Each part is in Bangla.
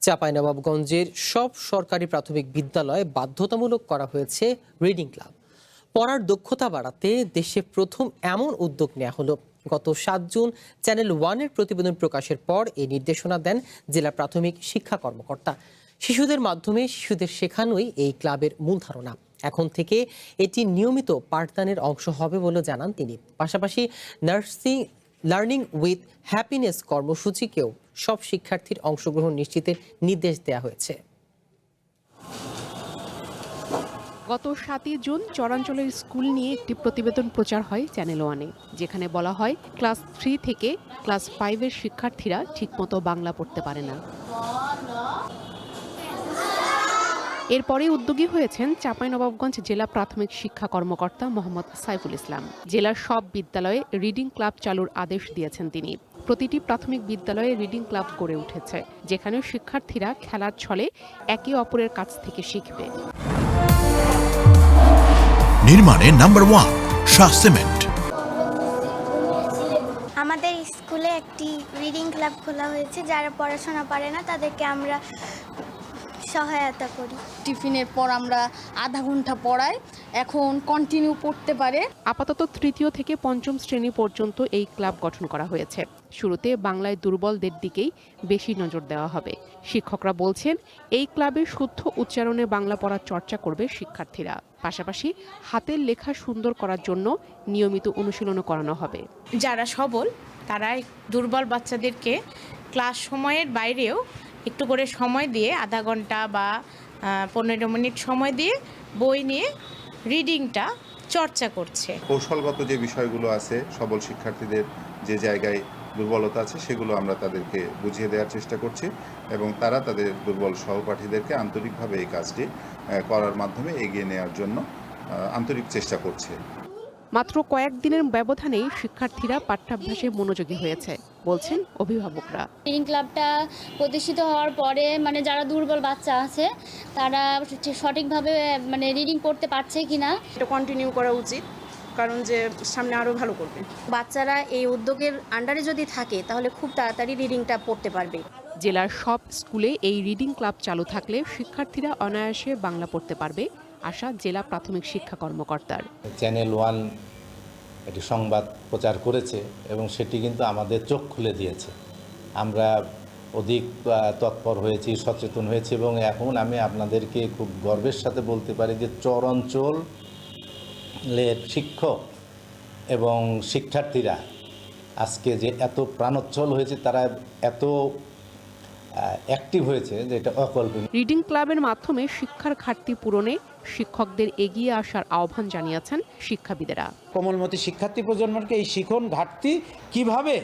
চাঁপাইনবাবগঞ্জের সব সরকারি প্রাথমিক বিদ্যালয়ে বাধ্যতামূলক করা হয়েছে রিডিং ক্লাব। পড়ার দক্ষতা বাড়াতে দেশে প্রথম এমন উদ্যোগ নেওয়া হলো। গত 7 জুন চ্যানেল ওয়ানের প্রতিবেদন প্রকাশের পর এই নির্দেশনা দেন জেলা প্রাথমিক শিক্ষা কর্মকর্তা। শিশুদের মাধ্যমে শিশুদের শেখানোই এই ক্লাবের মূল ধারণা। এখন থেকে এটি নিয়মিত পাঠদানের অংশ হবে বলে জানান তিনি। পাশাপাশি লার্নিং উইথ হ্যাপিনেস কর্মসূচিকেও সব শিক্ষার্থীর অংশগ্রহণ নিশ্চিতের নির্দেশ দেওয়া হয়েছে। গত 7 জুন চরাঞ্চলের স্কুল নিয়ে একটি প্রতিবেদন প্রচার হয় চ্যানেল ওয়ানে, যেখানে বলা হয় ক্লাস 3 থেকে ক্লাস 5-এর শিক্ষার্থীরা ঠিকমতো বাংলা পড়তে পারে না। এরপরে উদ্যোগী হয়েছেন চাঁপাইনবাবগঞ্জ জেলা প্রাথমিক শিক্ষা কর্মকর্তা মোহাম্মদ সাইফুল ইসলাম। জেলার সব বিদ্যালয়ে রিডিং ক্লাব চালুর আদেশ দিয়েছেন তিনি। প্রতিটি প্রাথমিক বিদ্যালয়ে রিডিং ক্লাব গড়ে উঠেছে, যেখানে শিক্ষার্থীরা খেলার ছলে একে অপরের কাছ থেকে শিখবে। নির্মাণে নাম্বার 1 শাহ সিমেন্ট। আমাদের স্কুলে একটি রিডিং ক্লাব খোলা হয়েছে। যারা পড়াশোনা পারে না তাদেরকে আমরা সহায়তা করি। টিফিনের পর আমরা আধা ঘন্টা পড়াই, এখন কন্টিনিউ পড়তে পারে। আপাতত 3য় থেকে 5ম শ্রেণী পর্যন্ত এই ক্লাব গঠন করা হয়েছে। শুরুতে বাংলায় দুর্বলদের দিকেই বেশি নজর দেওয়া হবে। শিক্ষকরা বলছেন, এই ক্লাবে শুদ্ধ উচ্চারণে বাংলা পড়ার চর্চা করবে শিক্ষার্থীরা। পাশাপাশি হাতের লেখা সুন্দর করার জন্য নিয়মিত অনুশীলনও করানো হবে। যারা সবল তারা দুর্বল বাচ্চাদেরকে ক্লাস সময়ের বাইরেও একটু করে সময় দিয়ে, আধা ঘন্টা বা 15 মিনিট সময় দিয়ে বই নিয়ে রিডিংটা চর্চা করছে। কৌশলগত যে বিষয়গুলো আছে, সবল শিক্ষার্থীদের যে জায়গায় দুর্বলতা আছে সেগুলো আমরা তাদেরকে বুঝিয়ে দেওয়ার চেষ্টা করছি এবং তারা তাদের দুর্বল সহপাঠীদেরকে আন্তরিকভাবে এই কাজটি করার মাধ্যমে এগিয়ে নেওয়ার জন্য আন্তরিক চেষ্টা করছে। মাত্র কয়েকদিনের ব্যবধানেই শিক্ষার্থীরা পাঠ্যাভ্যাসে মনোযোগী হয়েছে বলছেন অভিভাবকরা। রিডিং ক্লাবটা প্রতিষ্ঠিত হওয়ার পরে যারা দুর্বল বাচ্চা আছে তারা সঠিকভাবে রিডিং করতে পারছে কিনা এটা কন্টিনিউ করা উচিত, কারণ যে সামনে আরো ভালো করবে। বাচ্চারা এই উদ্যোগের আন্ডারে যদি থাকে তাহলে খুব তাড়াতাড়ি রিডিংটা পড়তে পারবে। জেলার সব স্কুলে এই রিডিং ক্লাব চালু থাকলে শিক্ষার্থীরা অনায়াসে বাংলা পড়তে পারবে, আশা জেলা প্রাথমিক শিক্ষা কর্মকর্তার। চ্যানেল ওয়ান একটি সংবাদ প্রচার করেছে এবং সেটি কিন্তু আমাদের চোখ খুলে দিয়েছে। আমরা অধিক তৎপর হয়েছি, সচেতন হয়েছি এবং এখন আমি আপনাদেরকে খুব গর্বের সাথে বলতে পারি যে চরাঞ্চলের শিক্ষক এবং শিক্ষার্থীরা আজকে যে এত প্রাণোচ্ছল হয়েছে, তারা এত অ্যাক্টিভ হয়েছে যে এটা অকল্পনীয়। রিডিং ক্লাবের মাধ্যমে শিক্ষার ঘাটতি পূরণে শিক্ষকদের এগিয়ে আসার আহ্বান জানিয়েছেন শিক্ষাবিদেরা। কোমলমতি শিক্ষার্থী প্রজন্মকে এই শিখন ঘাটতি কিভাবে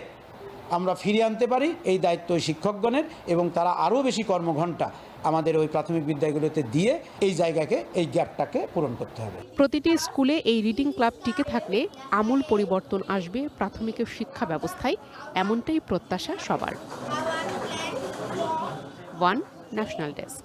আমরা ফিরিয়ে আনতে পারি, এই দায়িত্ব শিক্ষকগণের, এবং তারা আরও বেশি কর্মঘণ্টা আমাদের ওই প্রাথমিক বিদ্যালয়গুলোতে দিয়ে এই জায়গাকে, এই গ্যাপটাকে পূরণ করতে হবে। প্রতিটি স্কুলে এই রিডিং ক্লাব টিকে থাকলে আমূল পরিবর্তন আসবে প্রাথমিকের শিক্ষা ব্যবস্থায়, এমনটাই প্রত্যাশা সবার। One national desk.